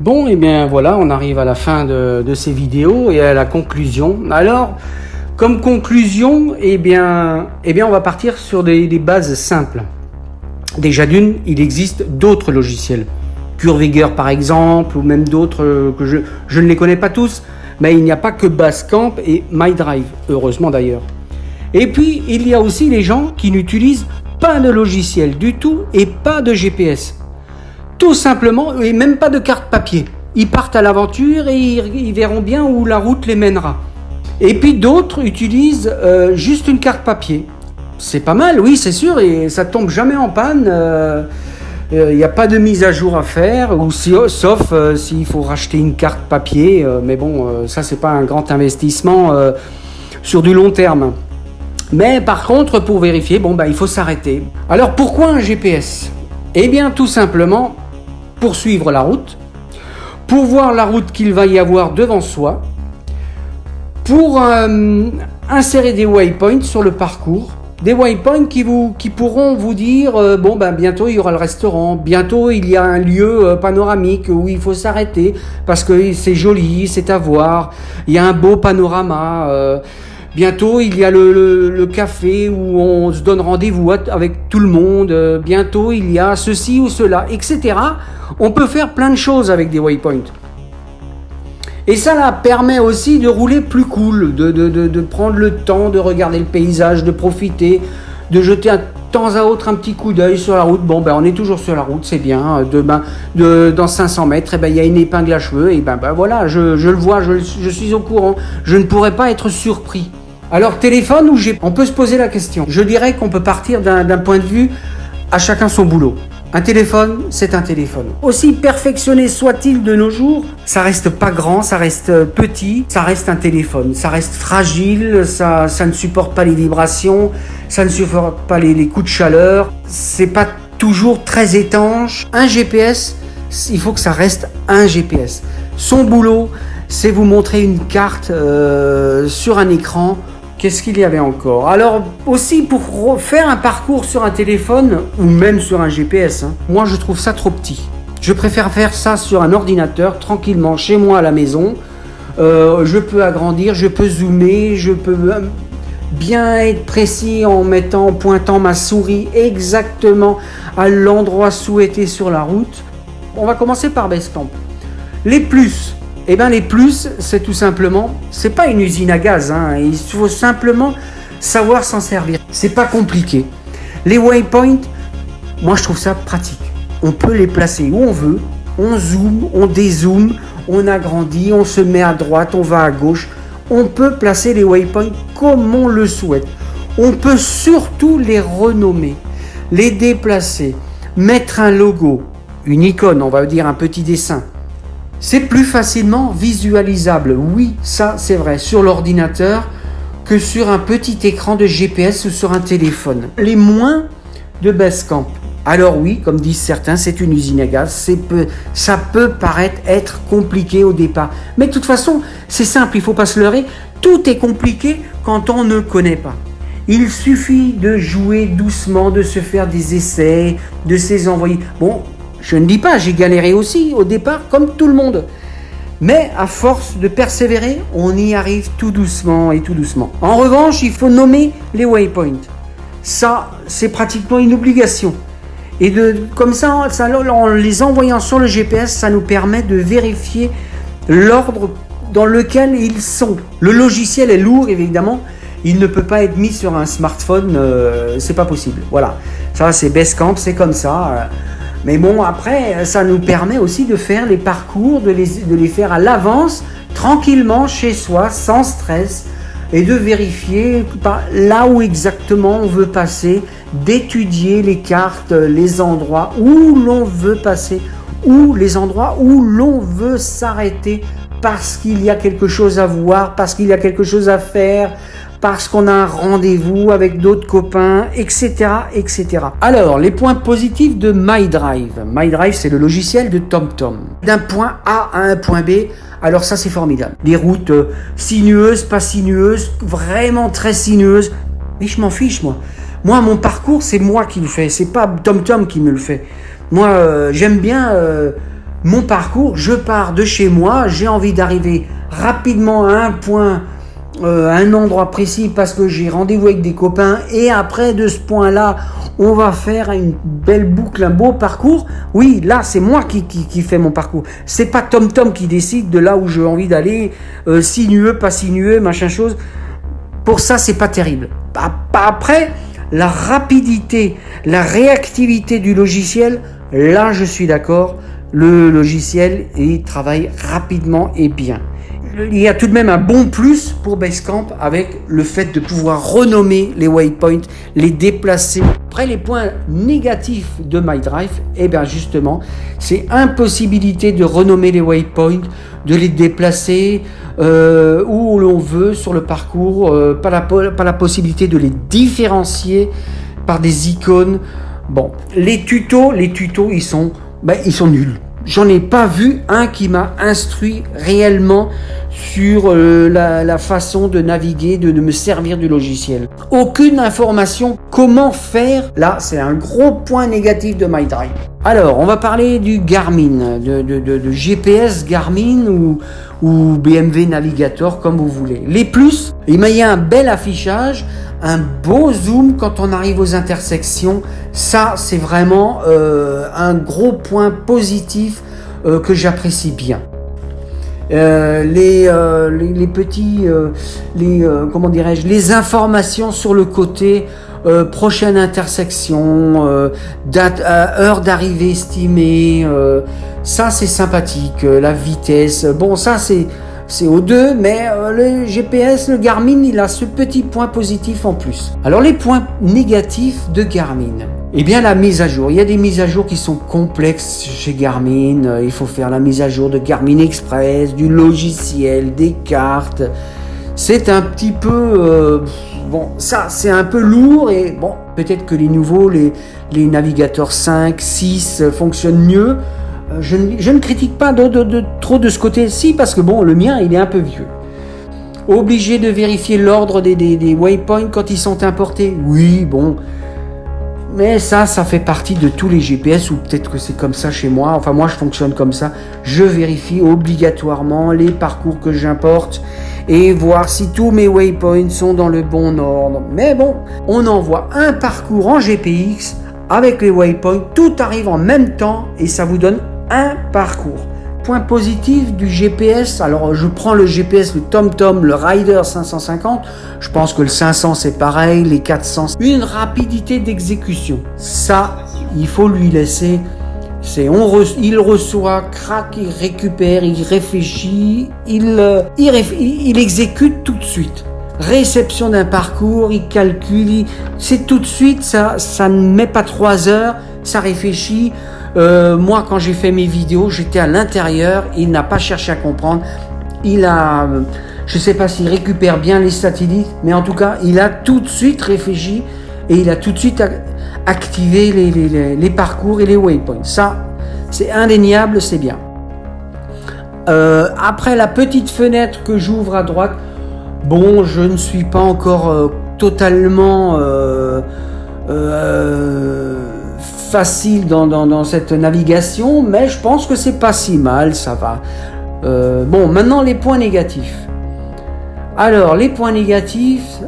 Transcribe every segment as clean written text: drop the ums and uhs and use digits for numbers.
Bon, et bien voilà, on arrive à la fin de ces vidéos et à la conclusion. Alors, comme conclusion, eh bien on va partir sur des bases simples. Déjà d'une, il existe d'autres logiciels. CureVigor par exemple, ou même d'autres que je ne les connais pas tous, mais il n'y a pas que Basecamp et MyDrive, heureusement d'ailleurs. Et puis, il y a aussi les gens qui n'utilisent pas de logiciel du tout et pas de GPS. Tout simplement, et même pas de carte papier. Ils partent à l'aventure et ils verront bien où la route les mènera. Et puis d'autres utilisent juste une carte papier. C'est pas mal, oui, c'est sûr, et ça tombe jamais en panne. Il n'y a pas de mise à jour à faire, ou sauf s'il faut racheter une carte papier. Mais bon, ça, c'est pas un grand investissement sur du long terme. Mais par contre, pour vérifier, bon, il faut s'arrêter. Alors, pourquoi un GPS? Eh bien, tout simplement, pour suivre la route, pour voir la route qu'il va y avoir devant soi, pour insérer des waypoints sur le parcours, des waypoints qui pourront vous dire bientôt il y aura le restaurant, bientôt il y a un lieu panoramique où il faut s'arrêter parce que c'est joli, c'est à voir, il y a un beau panorama, bientôt il y a le café où on se donne rendez-vous avec tout le monde, bientôt il y a ceci ou cela, etc. On peut faire plein de choses avec des waypoints. Et ça là permet aussi de rouler plus cool, de prendre le temps de regarder le paysage, de profiter, de jeter de temps à autre un petit coup d'œil sur la route. Bon, on est toujours sur la route, c'est bien. Dans 500 mètres, il y a une épingle à cheveux. Et voilà, je le vois, je suis au courant. Je ne pourrais pas être surpris. Alors, téléphone ou GPS? On peut se poser la question. Je dirais qu'on peut partir d'un point de vue à chacun son boulot. Un téléphone, c'est un téléphone. Aussi perfectionné soit-il de nos jours, ça reste pas grand, ça reste petit, ça reste un téléphone. Ça reste fragile, ça ne supporte pas les vibrations, ça ne supporte pas les coups de chaleur. C'est pas toujours très étanche. Un GPS, il faut que ça reste un GPS. Son boulot, c'est vous montrer une carte sur un écran. Qu'est-ce qu'il y avait encore? Alors aussi pour faire un parcours sur un téléphone ou même sur un GPS, moi je trouve ça trop petit. Je préfère faire ça sur un ordinateur tranquillement chez moi à la maison. Je peux agrandir, je peux zoomer, je peux bien être précis en pointant ma souris exactement à l'endroit souhaité sur la route. On va commencer par Basecamp. Les plus. Eh bien, les plus, c'est tout simplement, c'est pas une usine à gaz, il faut simplement savoir s'en servir. C'est pas compliqué. Les waypoints, moi je trouve ça pratique. On peut les placer où on veut, on zoome, on dézoome, on agrandit, on se met à droite, on va à gauche. On peut placer les waypoints comme on le souhaite. On peut surtout les renommer, les déplacer, mettre un logo, une icône, on va dire un petit dessin. C'est plus facilement visualisable, oui, ça c'est vrai, sur l'ordinateur que sur un petit écran de GPS ou sur un téléphone. Les moins de Basecamp. Alors oui, comme disent certains, c'est une usine à gaz, ça peut paraître être compliqué au départ. Mais de toute façon, c'est simple, il ne faut pas se leurrer, tout est compliqué quand on ne connaît pas. Il suffit de jouer doucement, de se faire des essais, de se envoyer. Bon, je ne dis pas, j'ai galéré aussi au départ, comme tout le monde. Mais à force de persévérer, on y arrive tout doucement et tout doucement. En revanche, il faut nommer les waypoints. Ça, c'est pratiquement une obligation. Et comme ça, en les envoyant sur le GPS, ça nous permet de vérifier l'ordre dans lequel ils sont. Le logiciel est lourd, évidemment. Il ne peut pas être mis sur un smartphone, c'est pas possible. Voilà, ça c'est Basecamp, c'est comme ça. Mais bon, après, ça nous permet aussi de faire les parcours, de les faire à l'avance, tranquillement, chez soi, sans stress, et de vérifier là où exactement on veut passer, d'étudier les cartes, les endroits où l'on veut passer, ou les endroits où l'on veut s'arrêter, parce qu'il y a quelque chose à voir, parce qu'il y a quelque chose à faire, parce qu'on a un rendez-vous avec d'autres copains, etc., etc. Alors, les points positifs de MyDrive. MyDrive, c'est le logiciel de TomTom. D'un point A à un point B, alors ça, c'est formidable. Des routes sinueuses, pas sinueuses, vraiment très sinueuses. Mais je m'en fiche, moi. Moi, mon parcours, c'est moi qui le fais. C'est pas TomTom qui me le fait. Moi, j'aime bien mon parcours, je pars de chez moi, j'ai envie d'arriver rapidement à un point, à un endroit précis parce que j'ai rendez-vous avec des copains et après de ce point-là, on va faire une belle boucle, un beau parcours. Oui, là, c'est moi qui fais mon parcours. C'est pas TomTom qui décide de là où j'ai envie d'aller, sinueux, pas sinueux, machin chose. Pour ça, c'est pas terrible. Après, la rapidité, la réactivité du logiciel, là, je suis d'accord. Le logiciel, il travaille rapidement et bien. Il y a tout de même un bon plus pour Basecamp avec le fait de pouvoir renommer les waypoints, les déplacer. Après, les points négatifs de MyDrive, eh bien justement, c'est impossibilité de renommer les waypoints, de les déplacer où l'on veut sur le parcours, pas la possibilité de les différencier par des icônes. Bon, les tutos, ils sont nuls. J'en ai pas vu un qui m'a instruit réellement sur la façon de naviguer, de me servir du logiciel. Aucune information comment faire. Là, c'est un gros point négatif de MyDrive. Alors, on va parler du Garmin, de GPS Garmin ou BMW Navigator, comme vous voulez. Les plus, il y a un bel affichage, un beau zoom quand on arrive aux intersections. Ça, c'est vraiment un gros point positif que j'apprécie bien. Les petits, comment dirais-je, les informations sur le côté, prochaine intersection, heure d'arrivée estimée, ça c'est sympathique. La vitesse, bon ça c'est aux deux, mais le GPS, le Garmin, il a ce petit point positif en plus. Alors les points négatifs de Garmin, eh bien la mise à jour. Il y a des mises à jour qui sont complexes chez Garmin. Il faut faire la mise à jour de Garmin Express, du logiciel, des cartes. C'est un petit peu... bon, ça c'est un peu lourd et bon, peut-être que les nouveaux, les navigateurs 5, 6 fonctionnent mieux. Je ne critique pas trop de ce côté-ci parce que bon, le mien, il est un peu vieux. Obligé de vérifier l'ordre des waypoints quand ils sont importés. Oui, bon. Mais ça fait partie de tous les GPS ou peut-être que c'est comme ça chez moi. Enfin, moi, je fonctionne comme ça. Je vérifie obligatoirement les parcours que j'importe et voir si tous mes waypoints sont dans le bon ordre. Mais bon, on envoie un parcours en GPX avec les waypoints. Tout arrive en même temps et ça vous donne un parcours. Point positif du GPS, alors je prends le GPS, le TomTom, le Rider 550, je pense que le 500 c'est pareil, les 400, une rapidité d'exécution. Ça, il faut lui laisser, il reçoit, craque, il récupère, il réfléchit, il exécute tout de suite. Réception d'un parcours, il calcule, c'est tout de suite, ça ne met pas 3 heures, ça réfléchit. Moi, quand j'ai fait mes vidéos, j'étais à l'intérieur, il n'a pas cherché à comprendre. Je sais pas s'il récupère bien les satellites, mais en tout cas, il a tout de suite réfléchi et il a tout de suite activé les parcours et les waypoints. Ça, c'est indéniable, c'est bien. Après la petite fenêtre que j'ouvre à droite, bon, je ne suis pas encore totalement facile dans cette navigation, mais je pense que c'est pas si mal, ça va. Bon, maintenant les points négatifs. Alors, les points négatifs,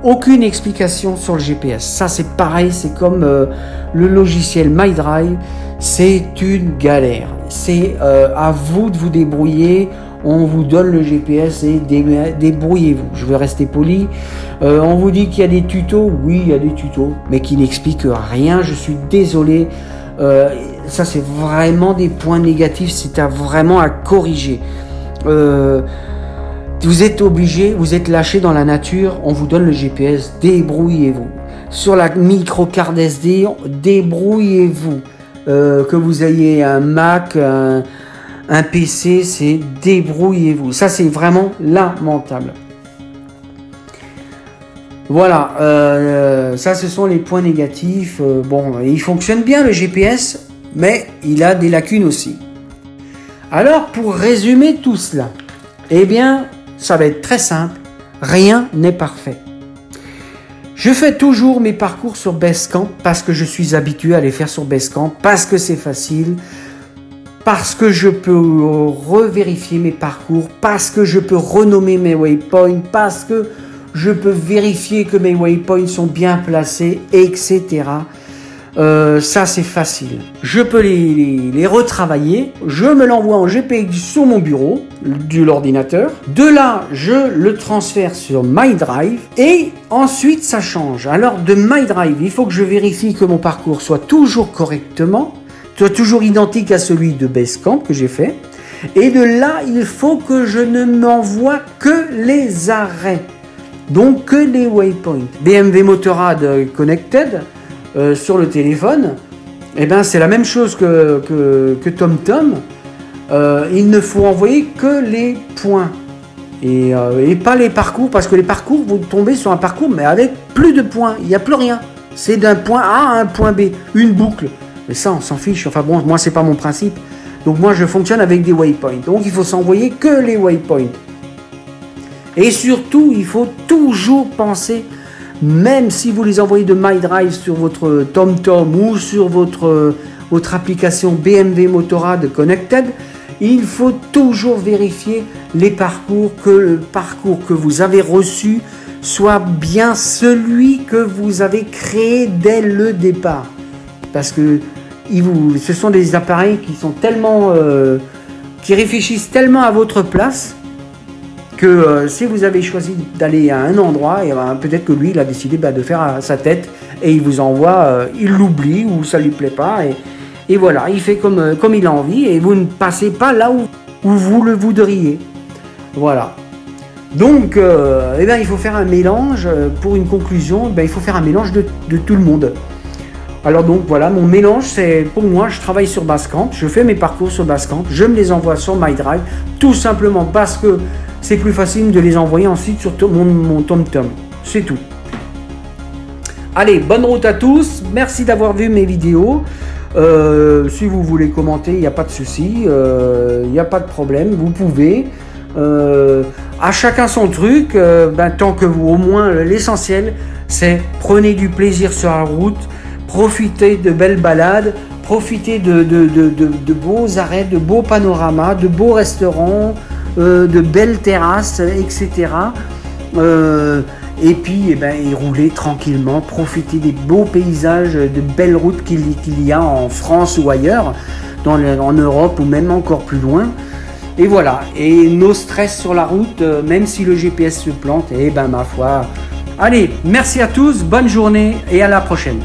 aucune explication sur le GPS. Ça, c'est pareil, c'est comme le logiciel MyDrive, c'est une galère. C'est à vous de vous débrouiller. On vous donne le GPS et débrouillez-vous. Je vais rester poli. On vous dit qu'il y a des tutos. Oui, il y a des tutos, mais qui n'expliquent rien. Je suis désolé. Ça, c'est vraiment des points négatifs. C'est vraiment à corriger. Vous êtes obligé, vous êtes lâché dans la nature. On vous donne le GPS. Débrouillez-vous. Sur la micro-carte SD, débrouillez-vous. Que vous ayez un Mac, un PC, c'est débrouillez-vous. Ça, c'est vraiment lamentable. Voilà, ça, ce sont les points négatifs. Bon, il fonctionne bien le GPS, mais il a des lacunes aussi. Alors, pour résumer tout cela, eh bien, ça va être très simple. Rien n'est parfait. Je fais toujours mes parcours sur Basecamp parce que je suis habitué à les faire sur Basecamp, parce que c'est facile. parce que je peux revérifier mes parcours, parce que je peux renommer mes waypoints, parce que je peux vérifier que mes waypoints sont bien placés, etc. Ça c'est facile. Je peux les retravailler, je me l'envoie en JPEG sur mon bureau de l'ordinateur. De là, je le transfère sur MyDrive et ensuite ça change. Alors de MyDrive, il faut que je vérifie que mon parcours soit toujours correctement, soit toujours identique à celui de Basecamp que j'ai fait. Et de là, il faut que je ne m'envoie que les arrêts, donc que les waypoints. BMW Motorrad Connected. Sur le téléphone, eh ben c'est la même chose que TomTom. Il ne faut envoyer que les points et pas les parcours, parce que les parcours, vous tombez sur un parcours mais avec plus de points, il n'y a plus rien. C'est d'un point A à un point B, une boucle. Mais ça, on s'en fiche. Enfin bon, moi c'est pas mon principe. Donc moi je fonctionne avec des waypoints. Donc il faut s'envoyer que les waypoints. Et surtout, il faut toujours penser. Même si vous les envoyez de MyDrive sur votre TomTom ou sur votre application BMW Motorrad Connected, il faut toujours vérifier les parcours, que le parcours que vous avez reçu soit bien celui que vous avez créé dès le départ. Parce que ce sont des appareils qui sont tellement, qui réfléchissent tellement à votre place, que si vous avez choisi d'aller à un endroit, peut-être que lui, il a décidé de faire à sa tête et il vous envoie, il l'oublie ou ça lui plaît pas et voilà, il fait comme il a envie et vous ne passez pas là où vous le voudriez. Voilà. Donc, il faut faire un mélange. Pour une conclusion, il faut faire un mélange de tout le monde. Alors donc voilà, mon mélange, c'est pour moi, je travaille sur Basecamp, je fais mes parcours sur Basecamp, je me les envoie sur MyDrive, tout simplement parce que c'est plus facile de les envoyer ensuite sur mon TomTom. C'est tout. Allez, bonne route à tous. Merci d'avoir vu mes vidéos. Si vous voulez commenter, il n'y a pas de souci. Il n'y a pas de problème. Vous pouvez. À chacun son truc. Tant que vous, au moins, l'essentiel, c'est prenez du plaisir sur la route. Profitez de belles balades. Profitez de beaux arrêts, de beaux panoramas, de beaux restaurants. De belles terrasses, etc. Et puis, et rouler tranquillement, profiter des beaux paysages, de belles routes qu'il y a en France ou ailleurs, en Europe ou même encore plus loin. Et voilà, et nos stress sur la route, même si le GPS se plante, ma foi. Allez, merci à tous, bonne journée et à la prochaine.